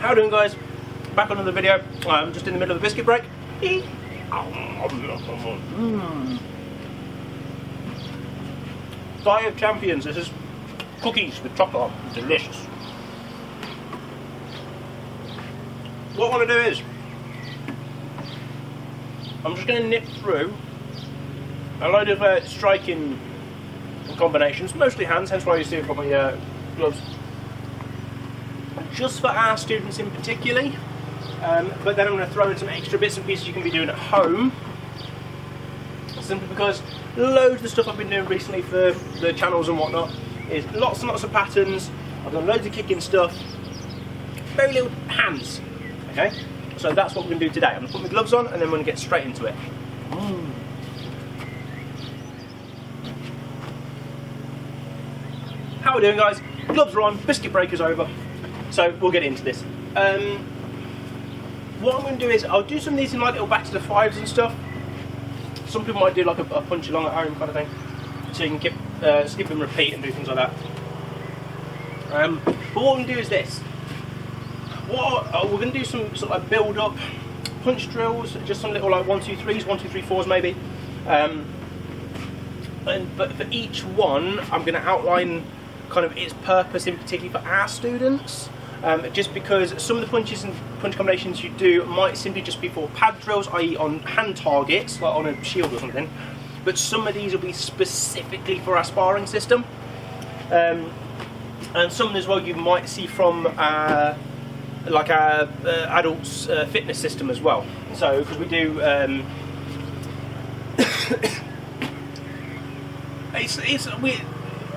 How are you doing, guys? Back on another video. I'm just in the middle of a biscuit break. Diet Champions. This is cookies with chocolate on. Delicious. What I want to do is, I'm just going to nip through a load of striking combinations, mostly hands, hence why you see I've got my gloves. Just for our students in particular, but then I'm going to throw in some extra bits and pieces you can be doing at home, simply because loads of the stuff I've been doing recently for the channels and whatnot is lots and lots of patterns. I've done loads of kicking stuff, very little hands, okay? So that's what we're going to do today. I'm going to put my gloves on and then we're going to get straight into it. How are we doing, guys? Gloves are on, biscuit break is over, so we'll get into this. What I'm going to do is, I'll do some of these in like little back to the fives and stuff. Some people might do like a punch along at home kind of thing, so you can skip and repeat and do things like that. But what we're going to do is this. We're going to do some sort of like build up punch drills, just some little like 1, 2, 3s, 1, 2, 3, 4s maybe. But for each one, I'm going to outline kind of its purpose in particular for our students, just because some of the punches and punch combinations you do might simply just be for pad drills, i.e. on hand targets, like on a shield or something, but some of these will be specifically for our sparring system, and some as well you might see from like our adults fitness system as well. So because we do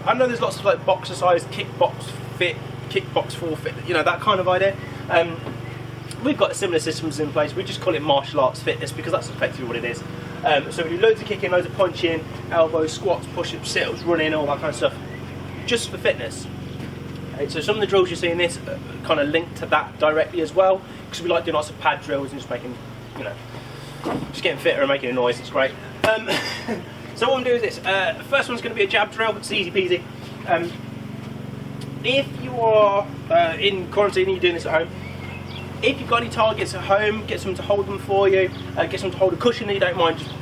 I know there's lots of like boxer-sized kickbox fit, kickbox forfeit, you know, that kind of idea. We've got similar systems in place. We just call it martial arts fitness because that's effectively what it is. So we do loads of kicking, loads of punching, elbows, squats, push-ups, sit-ups, running, all that kind of stuff, just for fitness. Okay, so some of the drills you see in this kind of link to that directly as well, because we like doing lots of pad drills and just making, you know, just getting fitter and making a noise. It's great. So what I'm going to do is this. The first one's going to be a jab drill. It's easy peasy. If you are in quarantine and you're doing this at home, if you've got any targets at home, get someone to hold them for you. Get someone to hold a cushion that you don't mind, just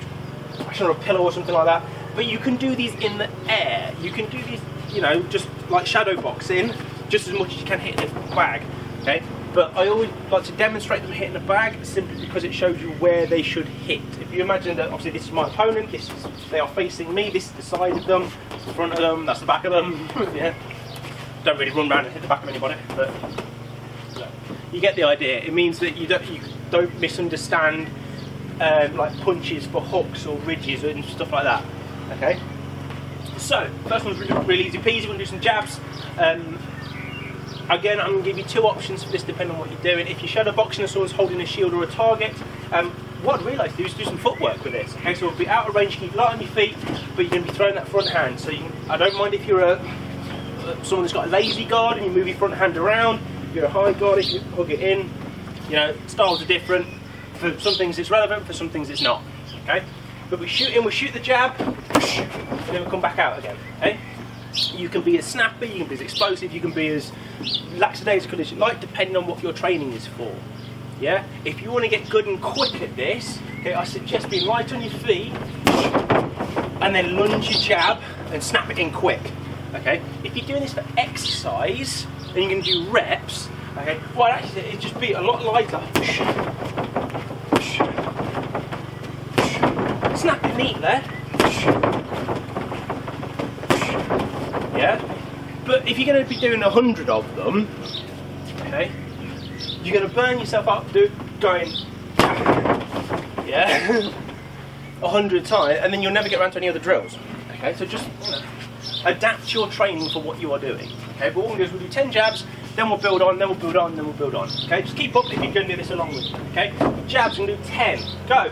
pressing on a pillow or something like that. But you can do these in the air. You can do these, you know, just like shadow boxing, just as much as you can hit the bag. Okay. But I always like to demonstrate them hitting the bag simply because it shows you where they should hit. If you imagine that, obviously this is my opponent, they are facing me, this is the side of them, that's the front of them, that's the back of them. Yeah. Don't really run around and hit the back of anybody, but you get the idea. It means that you don't misunderstand like punches for hooks or ridges and stuff like that. Okay. So first one's really easy peasy. We're going to do some jabs. Again, I'm going to give you two options for this depending on what you're doing. If you're shadow boxing and someone's holding a shield or a target, what I'd really like to do is do some footwork with this. Okay, so it'll be out of range, keep light on your feet, but you're going to be throwing that front hand. So I don't mind if you're someone that's got a lazy guard and you move your front hand around. If you're a high guard, if you hug it in, you know, styles are different. For some things it's relevant, for some things it's not. Okay, but we shoot the jab, and then we come back out again. Okay. You can be as snappy, you can be as explosive, you can be as lackadaisical as you like, depending on what your training is for. Yeah? If you want to get good and quick at this, okay, I suggest being light on your feet, and then lunge your jab and snap it in quick. Okay? If you're doing this for exercise, and you're going to do reps, okay, well actually it'd just be a lot lighter. Snap it neat there. Yeah, but if you're going to be doing 100 of them, okay, you're going to burn yourself up going, yeah, 100 times, and then you'll never get around to any other drills. Okay, so just, you know, adapt your training for what you are doing. Okay, but what we'll do is we'll do 10 jabs, then we'll build on, then we'll build on, then we'll build on. Okay, just keep up if you're going to do this along with me. Okay, jabs, and do 10. Go.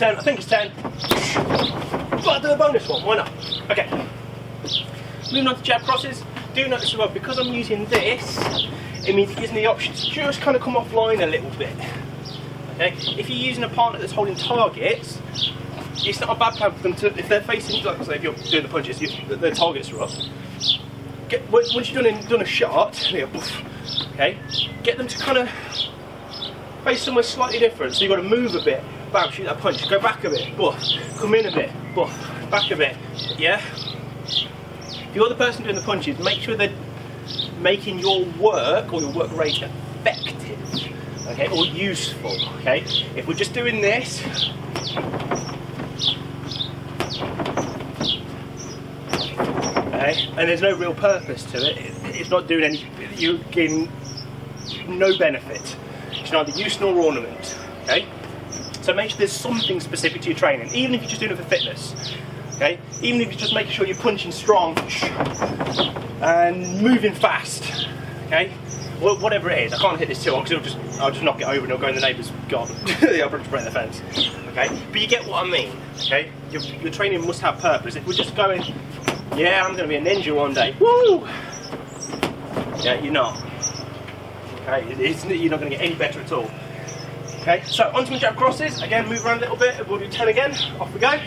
10, I think it's 10. But I'll do a bonus one, why not? Okay. Moving on to jab crosses. Do notice as well, because I'm using this, it means it gives me the option to just kind of come offline a little bit. Okay? If you're using a partner that's holding targets, it's not a bad plan for them to, if they're facing, like say if you're doing the punches, their targets are up. Once you've done a shot, okay, get them to kind of face somewhere slightly different. So you've got to move a bit, bam, shoot that punch, go back a bit, come in a bit, back a bit, yeah? If you're the person doing the punches, make sure they're making your work or your work rate effective, okay, or useful, okay? If we're just doing this, okay, and there's no real purpose to it, it's not doing any, you're getting no benefit. It's neither use nor ornament, okay? So make sure there's something specific to your training, even if you're just doing it for fitness. Okay? Even if you're just making sure you're punching strong and moving fast, okay? Well, whatever it is, I can't hit this too hard because I'll just knock it over and it'll go in the neighbour's garden. I'll break the fence, okay? But you get what I mean, okay? Your training must have purpose. If we're just going, yeah, I'm going to be a ninja one day, woo! Yeah, you're not. Okay? You're not going to get any better at all. Okay, so onto my jab crosses. Again, move around a little bit. We'll do 10 again. Off we go.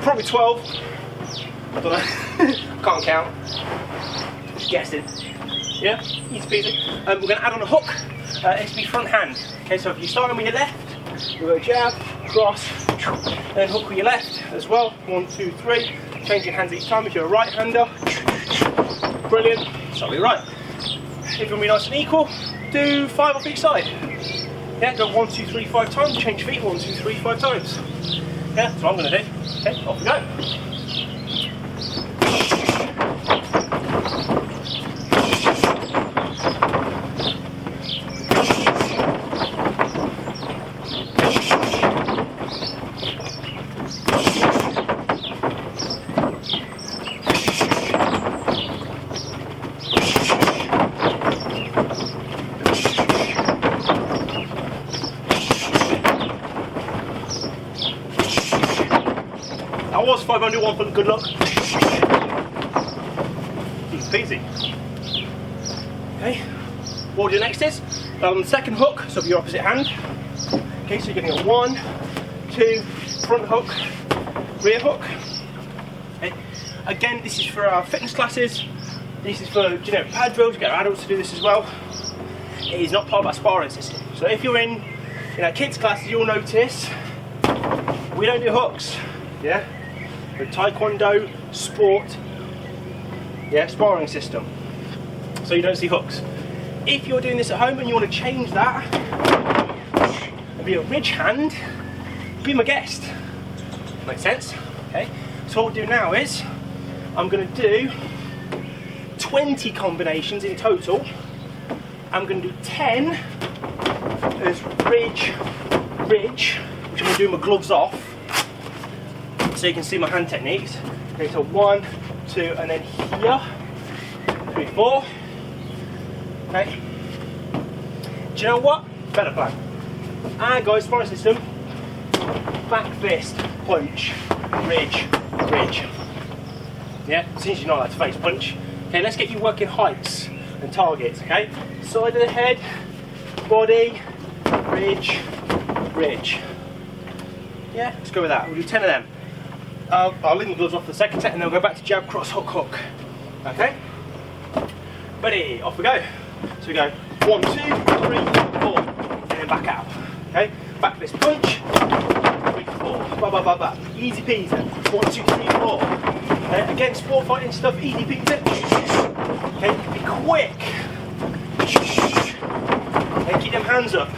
Probably 12. I don't know. Can't count. Just guessing. Yeah, easy peasy. We're going to add on a hook. It's be front hand. Okay, so if you're starting with your left, we'll go jab, cross, and then hook with your left as well. 1, 2, 3. Change your hands each time. If you're a right-hander, brilliant. So we're right. If you want to be nice and equal, do 5 off each side. Yeah, go 1, 2, 3, 5 times. Change feet 1, 2, 3, 5 times. Yeah, that's what I'm going to do. Okay, off we go. That was 501 for good luck. Easy peasy. Okay, what we'll do next is, on the second hook, so for your opposite hand. Okay, so you're getting a 1, 2, front hook, rear hook. Okay, again, this is for our fitness classes. This is for generic pad drills, you get our adults to do this as well. It is not part of our sparring system. So if you're in our kids classes, you'll notice we don't do hooks. Yeah? The Taekwondo sport, yeah, sparring system. So you don't see hooks. If you're doing this at home and you want to change that and be a ridge hand, be my guest. Makes sense? Okay. So what we'll do now is I'm going to do 20 combinations in total. I'm going to do 10 as ridge, which I'm going to do my gloves off, so you can see my hand techniques. Okay, so 1, 2, and then here, 3, 4. Okay. Do you know what? Better plan. And guys, sparring system, back fist, punch, ridge, ridge. Yeah, since you're not allowed to face punch. Okay, let's get you working heights and targets, okay? Side of the head, body, ridge, ridge. Yeah, let's go with that. We'll do 10 of them. I'll leave the gloves off for the second set and then we'll go back to jab, cross, hook, hook. Okay? Ready, off we go. So we go 1, 2, 3, 4, and then back out. Okay? Back fist punch, 3, 4, ba ba ba ba. Easy peasy. 1, 2, 3, 4. Okay? Again, sport fighting stuff, easy peasy. Okay? Be quick. Okay? Keep them hands up.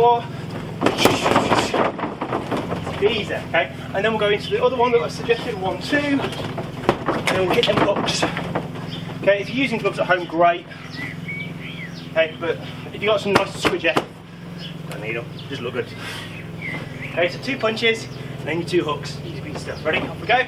4. Easy, okay? And then we'll go into the other one that I suggested, 1, 2, and then we'll hit them blocks. Okay, if you're using gloves at home, great. Okay, but if you've got some nice squidger, don't need them, just look good. Okay, so 2 punches, and then your 2 hooks. Easy peasy stuff. Ready? Off we go.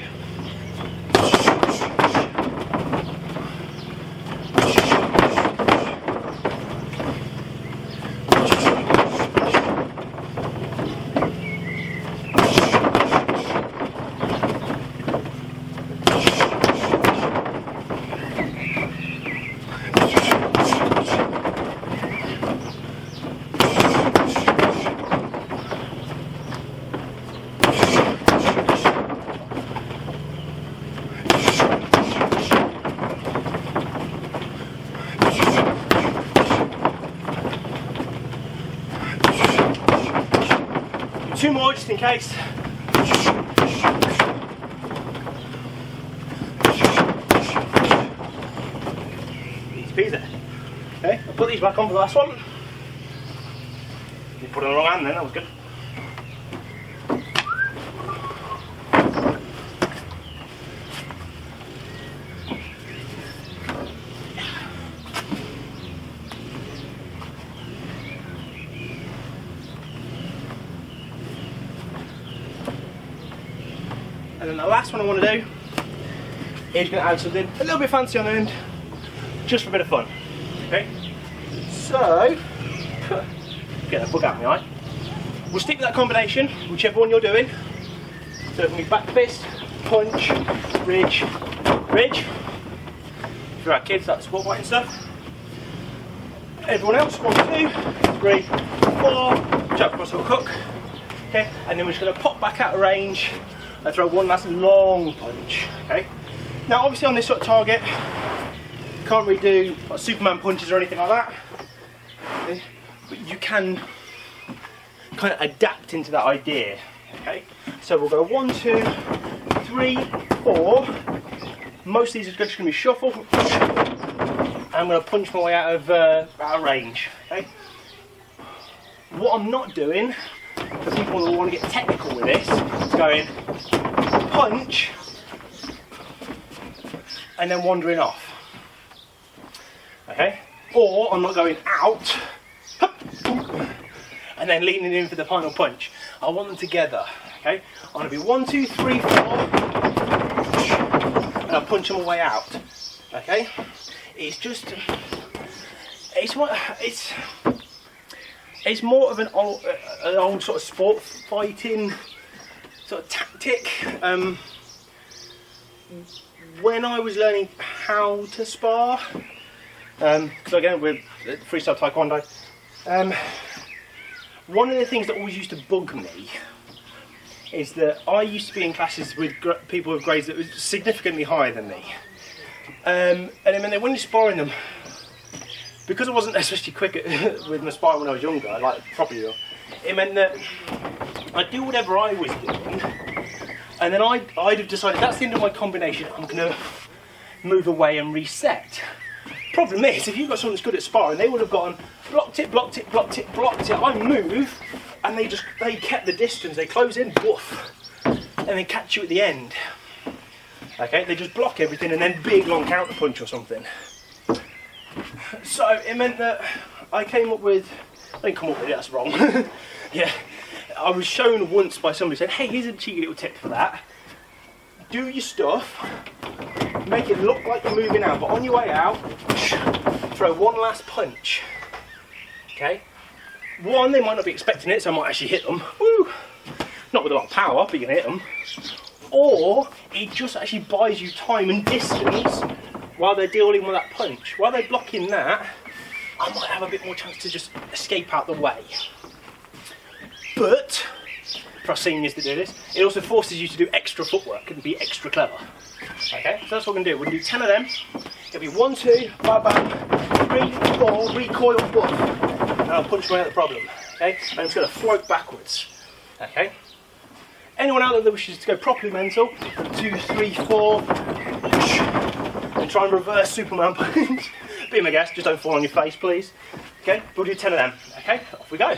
Two more just in case. Easy peasy. Okay, I'll put these back on for the last one. You put it on the wrong hand then, that was good. And then the last one I want to do is going to add something a little bit fancy on the end, just for a bit of fun. Okay, so get a bug out of my eye. We'll stick with that combination, whichever one you're doing. So it can be back fist, punch, ridge, ridge. If you're our kids, that's sport fighting stuff. Everyone else, 1, 2, 3, 4, jump across the hook. Okay, and then we're just going to pop back out of range. I throw one last long punch. Okay. Now, obviously, on this sort of target, you can't really do like Superman punches or anything like that. Okay. But you can kind of adapt into that idea. Okay. So we'll go 1, 2, 3, 4. Most of these are just going to be shuffle. I'm going to punch my way out of range. Okay. What I'm not doing, for people that want to get technical with this, is going punch and then wandering off. Okay? Or I'm not going out and then leaning in for the final punch. I want them together. Okay? I'm going to be 1, 2, 3, 4 and I'll punch them all the way out. Okay? It's just it's more of an old sort of sport fighting sort of tactic. When I was learning how to spar, because again we're freestyle taekwondo, one of the things that always used to bug me is that I used to be in classes with people with grades that were significantly higher than me, and it meant that when you're sparring them, because I wasn't especially quick with my sparring when I was younger, like properly young, it meant that I'd do whatever I was doing, and then I'd have decided that's the end of my combination, I'm going to move away and reset. Problem is, if you've got someone that's good at sparring, they would have gone, blocked it, blocked it, blocked it, blocked it, I move, and they kept the distance, they close in, woof, and they catch you at the end. Okay, they just block everything and then big long counter punch or something. So it meant that I came up with, I didn't come up with it, that's wrong. Yeah, I was shown once by somebody saying, hey, here's a cheeky little tip for that. Do your stuff, make it look like you're moving out, but on your way out, throw one last punch. Okay? One, they might not be expecting it, so I might actually hit them. Woo! Not with a lot of power, but you can hit them. Or it just actually buys you time and distance while they're dealing with that punch. While they're blocking that, I might have a bit more chance to just escape out the way. But for us seniors to do this, it also forces you to do extra footwork and be extra clever. Okay, so that's what we're going to do. We're going to do 10 of them. It'll be 1, 2, bam, bam, 3, 4, recoil, woof. And I'll punch away at the problem. Okay, and it's going to float backwards. Okay. Anyone out there that wishes to go properly mental, 2, 3, 4, and try and reverse Superman punch. Be my guest, just don't fall on your face, please. Okay, we'll do 10 of them. Okay, off we go.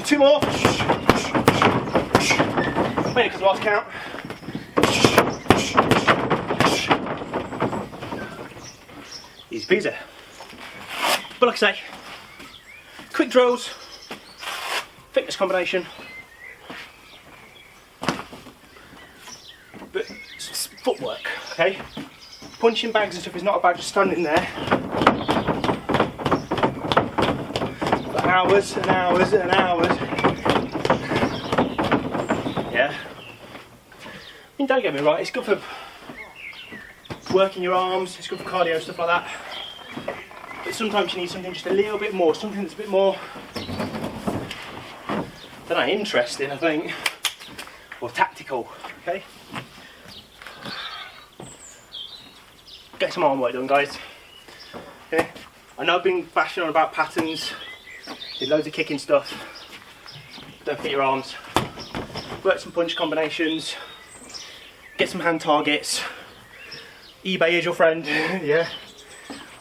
2 more. Wait, because last count. Easy peasy. But like I say, quick drills, fitness combination, but it's footwork, okay? Punching bags and stuff is not about just standing there for hours and hours and hours. Yeah. I mean, don't get me right, it's good for working your arms, it's good for cardio, stuff like that. But sometimes you need something just a little bit more, something that's a bit more, I don't know, interesting, I think, or tactical, okay? Get some arm work done, guys. Okay? I know I've been bashing on about patterns, did loads of kicking stuff. Don't forget your arms. Work some punch combinations, get some hand targets. eBay is your friend, yeah.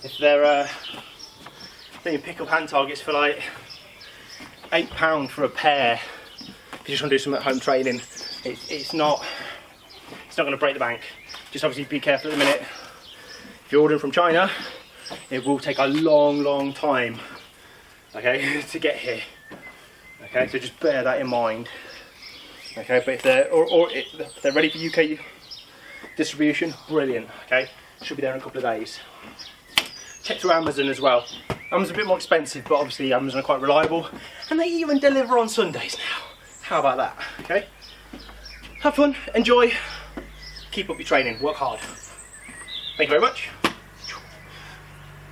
If they're, then you pick up hand targets for like £8 for a pair. If you just want to do some at-home training, it's not going to break the bank. Just obviously be careful at the minute. If you're ordering from China, it will take a long time, okay, to get here. Okay, so just bear that in mind. Okay, but if they're ready for UK distribution, brilliant. Okay, should be there in a couple of days. Check through Amazon as well. Amazon's a bit more expensive, but obviously Amazon are quite reliable, and they even deliver on Sundays now. How about that? Okay. Have fun, enjoy, keep up your training, work hard. Thank you very much.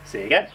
See you again.